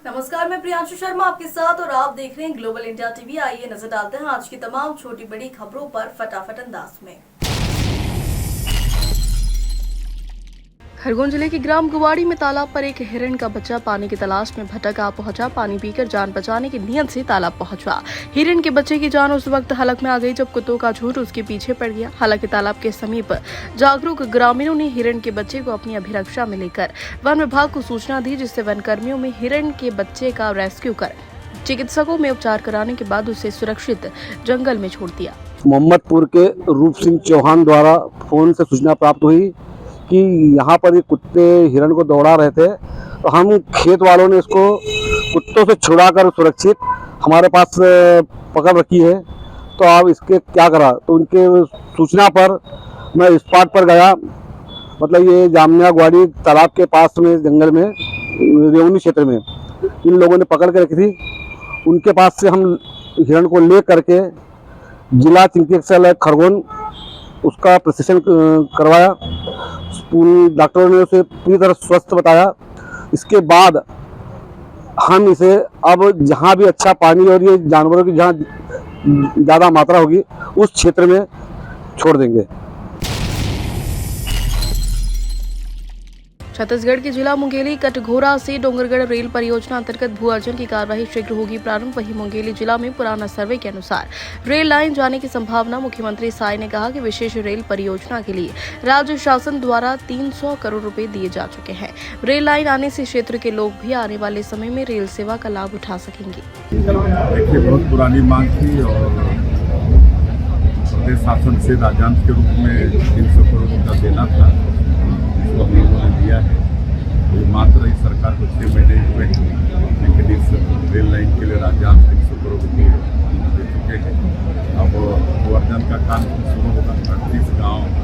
नमस्कार, मैं प्रियांशु शर्मा आपके साथ और आप देख रहे हैं ग्लोबल इंडिया टीवी। आइए नजर डालते हैं आज की तमाम छोटी बड़ी खबरों पर फटाफट अंदाज में। खरगोन जिले के ग्राम गुवाड़ी में तालाब पर एक हिरण का बच्चा पानी की तलाश में भटका पहुंचा। पानी पीकर जान बचाने की नीयत से तालाब पहुंचा। हिरण के बच्चे की जान उस वक्त हलक में आ गई जब कुत्तों का झुंड उसके पीछे पड़ गया। हालांकि तालाब के समीप जागरूक ग्रामीणों ने हिरण के बच्चे को अपनी अभिरक्षा में लेकर वन विभाग को सूचना दी, जिससे वन कर्मियों में हिरण के बच्चे का रेस्क्यू कर चिकित्सकों में उपचार कराने के बाद उसे सुरक्षित जंगल में छोड़ दिया। मोहम्मदपुर के रूप सिंह चौहान द्वारा फोन से सूचना प्राप्त हुई कि यहाँ पर ये कुत्ते हिरण को दौड़ा रहे थे, तो हम खेत वालों ने इसको कुत्तों से छुड़ाकर सुरक्षित हमारे पास पकड़ रखी है। तो अब इसके क्या करा, तो उनके सूचना पर मैं स्पॉट पर गया। मतलब ये जामनिया गुवाड़ी तालाब के पास में जंगल में रेवनी क्षेत्र में इन लोगों ने पकड़ के रखी थी। उनके पास से हम हिरण को ले करके जिला चिकित्सालय खरगोन उसका प्रशिक्षण करवाया। डॉक्टरों ने उसे पूरी तरह स्वस्थ बताया। इसके बाद हम इसे अब जहाँ भी अच्छा पानी और ये जानवरों की जहाँ ज़्यादा मात्रा होगी उस क्षेत्र में छोड़ देंगे। छत्तीसगढ़ के जिला मुंगेली कटघोरा से डोंगरगढ़ रेल परियोजना अंतर्गत भू अर्जन की कार्यवाही शीघ्र होगी प्रारंभ। वहीं मुंगेली जिला में पुराना सर्वे के अनुसार रेल लाइन जाने की संभावना। मुख्यमंत्री साय ने कहा कि विशेष रेल परियोजना के लिए राज्य शासन द्वारा 300 करोड़ रुपए दिए जा चुके हैं। रेल लाइन आने से क्षेत्र के लोग भी आने वाले समय में रेल सेवा का लाभ उठा सकेंगे। देखिए, बहुत पुरानी मांग थी और प्रदेश शासन से राजस्व के रूप में 300 करोड़ रुपया देना था, इसको हम लोगों ने दिया है। ये मात्र इस सरकार को 6 महीने हुए, लेकिन इस रेल लाइन के लिए राजस्व 300 करोड़ रुपये दे चुके हैं। अब वर्धन का काम शुरू होगा। 38 गाँव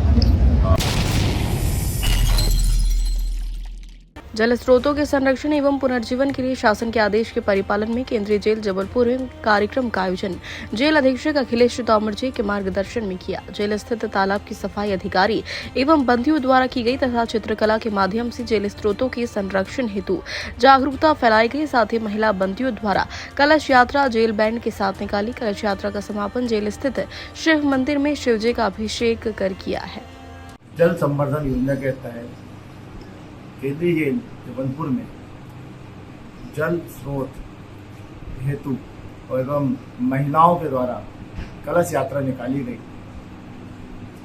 जल स्रोतों के संरक्षण एवं पुनर्जीवन के लिए शासन के आदेश के परिपालन में केंद्रीय जेल जबलपुर में कार्यक्रम का आयोजन जेल अधीक्षक अखिलेश तोमर जी के मार्गदर्शन में किया। जेल स्थित तालाब की सफाई अधिकारी एवं बंदियों द्वारा की गई तथा चित्रकला के माध्यम से जेल स्रोतों के संरक्षण हेतु जागरूकता फैलाई गई। साथ ही महिला बंदियों द्वारा कलश यात्रा जेल बैंड के साथ निकाली। कलश यात्रा का समापन जेल स्थित शिव मंदिर में शिवजी का अभिषेक कर किया है। जल संवर्धन योजना के तहत केंद्रीय जेल जबलपुर में जल स्रोत हेतु एवं महिलाओं के द्वारा कलश यात्रा निकाली गई।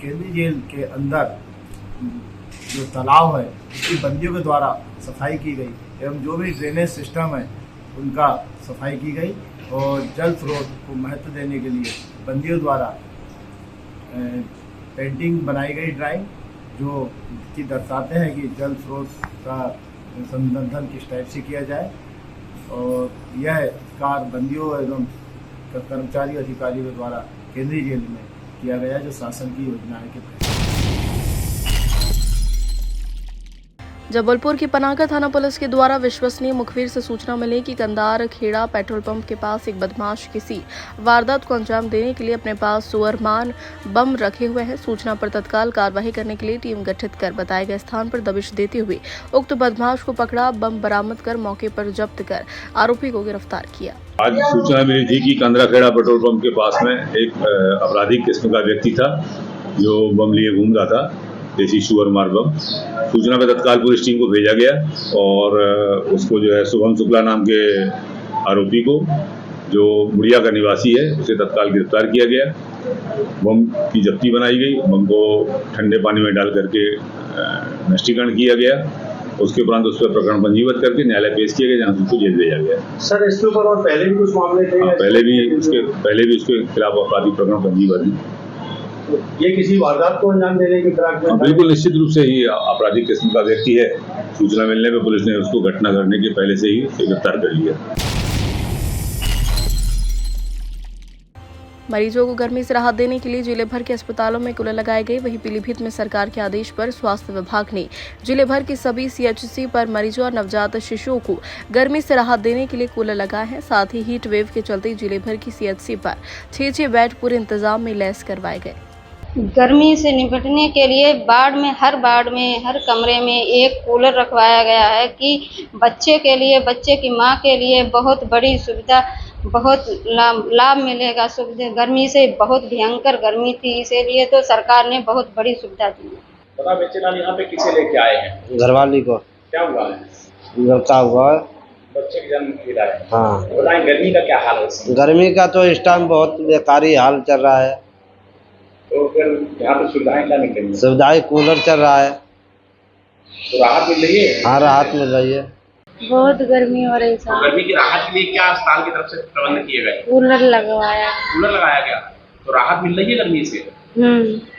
केंद्रीय जेल के अंदर जो तालाब है उसकी बंदियों के द्वारा सफाई की गई एवं जो भी ड्रेनेज सिस्टम है उनका सफाई की गई और जल स्रोत को महत्व देने के लिए बंदियों द्वारा पेंटिंग बनाई गई, ड्राइंग जो कि दर्शाते हैं कि जल स्रोत का संवर्धन किस टाइप से किया जाए। और यह कार्य बंदियों एवं कर्मचारी अधिकारियों के द्वारा केंद्रीय जेल में किया गया, जो शासन की योजनाएं के तहत। जबलपुर की पनागर थाना पुलिस के द्वारा विश्वसनीय मुखबिर से सूचना मिली कि कंदार खेड़ा पेट्रोल पंप के पास एक बदमाश किसी वारदात को अंजाम देने के लिए अपने पास सुअरमान बम रखे हुए हैं। सूचना पर तत्काल कार्रवाई करने के लिए टीम गठित कर बताए गए स्थान पर दबिश देते हुए उक्त बदमाश को पकड़ा। बम बरामद कर मौके पर जब्त कर आरोपी को गिरफ्तार किया। आज सूचना मिली थी कि कंदरा खेड़ा पेट्रोल पंप के पास में एक आपराधिक किस्म का व्यक्ति था जो बम लिए घूम रहा था, देसी सुअर मार बम। सूचना पर तत्काल पुलिस टीम को भेजा गया और उसको जो है शुभम शुक्ला नाम के आरोपी को, जो मुड़िया का निवासी है, उसे तत्काल गिरफ्तार किया गया। बम की जब्ती बनाई गई। बम को ठंडे पानी में डाल करके नष्टीकरण किया गया। उसके उपरांत उस पर प्रकरण पंजीबद्ध करके न्यायालय पेश किया गया, जहाँ उसको जेल भेजा गया। सर, इसके ऊपर और पहले भी कुछ मामले थे? पहले भी उसके खिलाफ आपराधिक प्रकरण पंजीबद्ध है। ये किसी वारदात को अंजाम देने की फिराक में? बिल्कुल निश्चित रूप से ही आपराधिक किस्म का व्यक्ति है। सूचना मिलने पर पुलिस ने उसको घटना करने के पहले से ही गिरफ्तार कर लिया। मरीजों को गर्मी से राहत देने के लिए जिले भर के अस्पतालों में कूलर लगाए गए। वहीं पीलीभीत में सरकार के आदेश पर स्वास्थ्य विभाग ने जिले भर के सभी सीएचसी पर मरीजों और नवजात शिशुओं को गर्मी से राहत देने के लिए कूलर लगाए हैं। साथ ही हीट वेव के चलते जिले भर की सीएचसी पर 6 बेड पूरे इंतजाम में लैस करवाए गए। गर्मी से निपटने के लिए हर वार्ड में हर कमरे में एक कूलर रखवाया गया है कि बच्चे के लिए, बच्चे की माँ के लिए बहुत बड़ी सुविधा, बहुत लाभ मिलेगा। सुविधा गर्मी से बहुत भयंकर गर्मी थी, इसीलिए तो सरकार ने बहुत बड़ी सुविधा दी है। बता बेचेलाल यहाँ पे किसे लेके आए हैं? घरवाली को क्या हुआ है? लड़का हुआ है। बच्चे की जन्म की है। हाँ, बताएं गर्मी का क्या हाल है इस समय? गर्मी का तो इस टाइम बहुत बेकारी हाल चल रहा है। तो फिर यहाँ पे सुविधाएं क्या मिल रही हैं? सुविधाएं कूलर चल रहा है। तो राहत मिल रही है? हाँ, राहत मिल रही है। बहुत गर्मी हो रही तो गर्मी की राहत के लिए क्या अस्पताल की तरफ से प्रबंध किए गए? कूलर लगवाया। कूलर लगाया गया, तो राहत मिल रही है गर्मी से?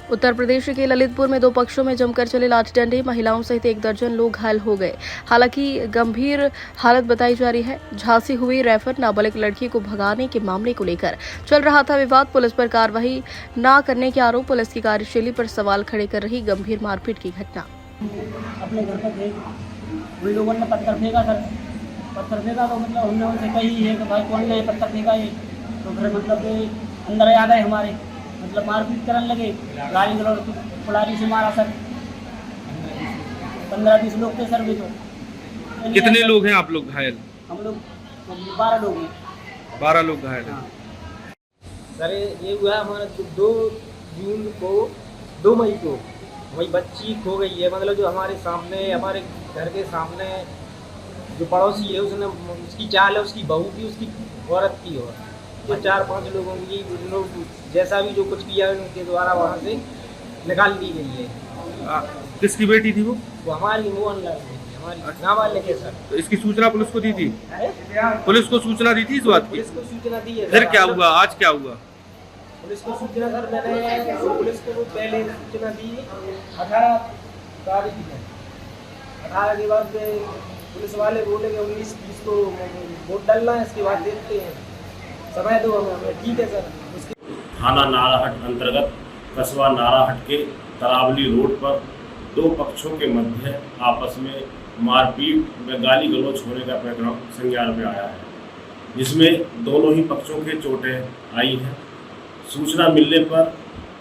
उत्तर प्रदेश के ललितपुर में 2 पक्षों में जमकर चले लाठी डंडे, महिलाओं सहित 1 दर्जन लोग घायल हो गए। हालांकि गंभीर हालत बताई जा रही है। झांसी हुई रेफर, नाबालिग लड़की को भगाने के मामले को लेकर चल रहा था विवाद। पुलिस पर कार्रवाई न करने के आरोप, पुलिस की कार्यशैली पर सवाल खड़े कर रही गंभीर मारपीट की घटना। अपने घर पर थे, वही लोगों ने पत्थर फेंका सर। पत्थर फेंका तो मतलब हमने उनसे कही है कि भाई कौन ने पत्थर फेंका ये, तो फिर मतलब अंदर आ गए हमारे, मतलब मारपीट करने लगे, गाली गलौज कुल्हाड़ी से मारा सर। 15-20 लोग थे सर। भी तो कितने लोग हैं आप लोग घायल? हम लोग 12 लोग हैं। 12 लोग घायल हैं। सर ये हुआ हमारा 2 जून को, 2 मई को वही बच्ची खो गई है। मतलब जो हमारे सामने, हमारे घर के सामने जो पड़ोसी है, उसने, उसकी चाल है, उसकी बहू की, उसकी औरत की, और ये 4-5 लोगों की, लोग जैसा भी जो कुछ किया उनके द्वारा वहाँ से निकाल दी गई है। किसकी बेटी थी वो? हमारी वो हमारी नाबालिग है सर। तो इसकी सूचना पुलिस को दी थी? पुलिस को सूचना दी थी इस बात की? पुलिस को सूचना दी है। फिर क्या हुआ? आज क्या हुआ? पुलिस को सूचना सर, मैंने पुलिस को पहले सूचना दी 18 तारीख में। 18 के बाद पुलिस वाले बोले कि 19-20 को वोट डालना है, इसके बाद देखते हैं, समय दो हमें। ठीक है सर। थाना नाराहट अंतर्गत कस्बा नाराहट के तरावली रोड पर 2 पक्षों के मध्य आपस में मारपीट में गाली गलौज होने का प्रकरण संज्ञान में आया है, जिसमें दोनों ही पक्षों के चोटें आई हैं। सूचना मिलने पर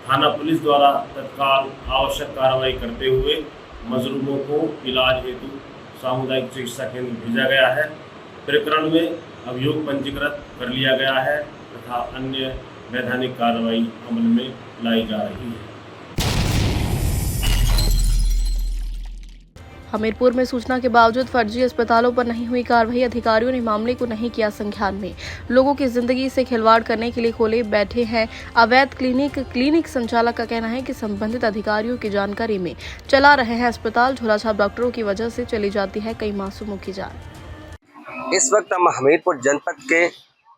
थाना पुलिस द्वारा तत्काल आवश्यक कार्रवाई करते हुए मजलूमों को इलाज हेतु सामुदायिक चिकित्सा केंद्र भेजा गया है। प्रकरण में अभियोग पंजीकृत कर लिया गया है तथा अन्य वैधानिक कार्रवाई अमल में लाई जा रही है। हमीरपुर में सूचना के बावजूद फर्जी अस्पतालों पर नहीं हुई कार्रवाई, अधिकारियों ने मामले को नहीं किया संज्ञान में। लोगों की जिंदगी से खिलवाड़ करने के लिए खोले बैठे हैं अवैध क्लिनिक संचालक का कहना है कि संबंधित अधिकारियों की जानकारी में चला रहे हैं अस्पताल। झोलाछाप डॉक्टरों की वजह से चली जाती है कई मासूमों की जान। इस वक्त हम हमीरपुर जनपद के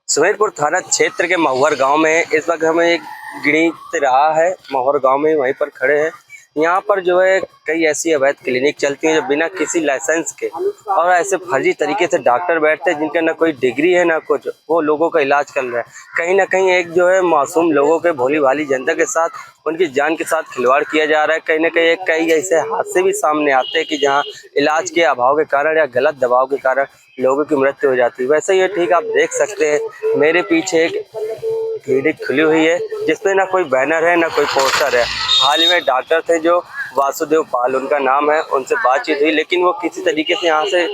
सुमेरपुर थाना क्षेत्र के महुवर गांव में, इस वक्त हमें एक गिणित रहा है महुवर गांव में, वहीं पर खड़े हैं। यहाँ पर जो है कई ऐसी अवैध क्लिनिक चलती हैं जो बिना किसी लाइसेंस के और ऐसे फर्जी तरीके से डॉक्टर बैठते हैं जिनका ना कोई डिग्री है ना कुछ, वो लोगों का इलाज कर रहे हैं। कहीं ना कहीं एक जो है मासूम लोगों के, भोली भाली जनता के साथ उनकी जान के साथ खिलवाड़ किया जा रहा है। कहीं ना कहीं कई ऐसे हादसे भी सामने आते हैं कि जहाँ इलाज के अभाव के कारण या गलत दबाव के कारण लोगों की मृत्यु हो जाती है। वैसे ये ठीक आप देख सकते हैं, मेरे पीछे एक क्लिनिक खुली हुई है जिसपे ना कोई बैनर है ना कोई पोस्टर है। हाल ही में डॉक्टर थे जो वासुदेव पाल उनका नाम है, उनसे बातचीत हुई, लेकिन वो किसी तरीके से यहाँ से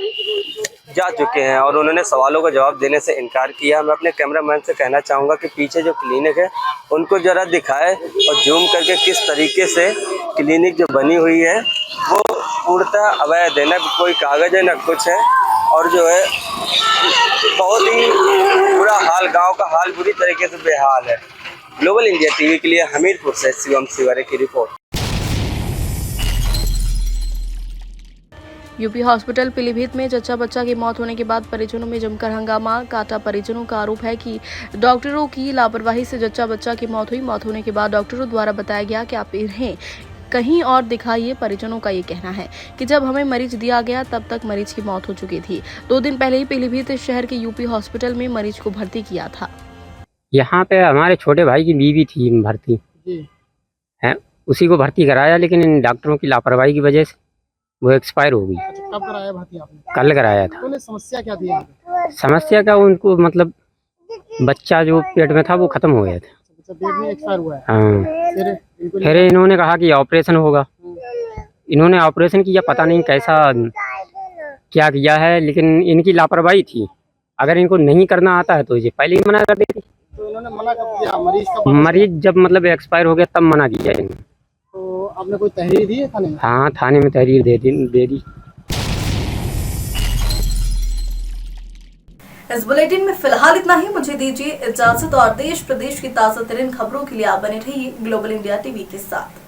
जा चुके हैं और उन्होंने सवालों का जवाब देने से इनकार किया। मैं अपने कैमरामैन से कहना चाहूँगा कि पीछे जो क्लिनिक है उनको ज़रा दिखाए और जूम करके किस तरीके से क्लिनिक जो बनी हुई है वो पूर्णतः अवैध है, ना कोई कागज़ है ना कुछ है, और जो है बहुत ही बुरा हाल, गांव का हाल बुरी तरीके से बेहाल है। ग्लोबल इंडिया टीवी के लिए हमीरपुर से शिवम शिवारे की रिपोर्ट। यूपी हॉस्पिटल पीलीभीत में जच्चा बच्चा की मौत होने के बाद परिजनों में जमकर हंगामा काटा। परिजनों का आरोप है कि डॉक्टरों की लापरवाही से जच्चा बच्चा की मौत हुई। मौत होने के बाद डॉक्टरों द्वारा बताया गया कि आप इन्हें कहीं और दिखाइए। परिजनों का ये कहना है कि जब हमें मरीज दिया गया तब तक मरीज की मौत हो चुकी थी। 2 दिन पहले ही पीलीभीत शहर के यूपी हॉस्पिटल में मरीज को भर्ती किया था। यहाँ पे हमारे छोटे भाई की बीवी थी भर्ती है, उसी को भर्ती कराया, लेकिन इन डॉक्टरों की लापरवाही की वजह से वो एक्सपायर हो गई। कब कराया भर्ती आपने? कल कराया था। तो समस्या क्या थी? समस्या का उनको मतलब बच्चा जो पेट में था वो खत्म हो गया था। अच्छा, पेट में एक्सपायर हुआ है। हाँ, फिर इनको फिर इन्होंने कहा कि ऑपरेशन होगा। इन्होंने ऑपरेशन किया, पता नहीं कैसा क्या किया है, लेकिन इनकी लापरवाही थी। अगर इनको नहीं करना आता है तो ये पहले ही मना कर देती। तो इन्होंने मना कब किया? मरीज का मरीज जब मतलब एक्सपायर हो गया तब मना किया इन्होंने। तो आपने कोई तहरीर दी है थाने में? हाँ, थाने में तहरीर दे दी। इस बुलेटिन में फिलहाल इतना ही। मुझे दीजिए इजाजत और देश प्रदेश की ताजा तरीन खबरों के लिए आप बने रहिए ग्लोबल इंडिया टीवी के साथ।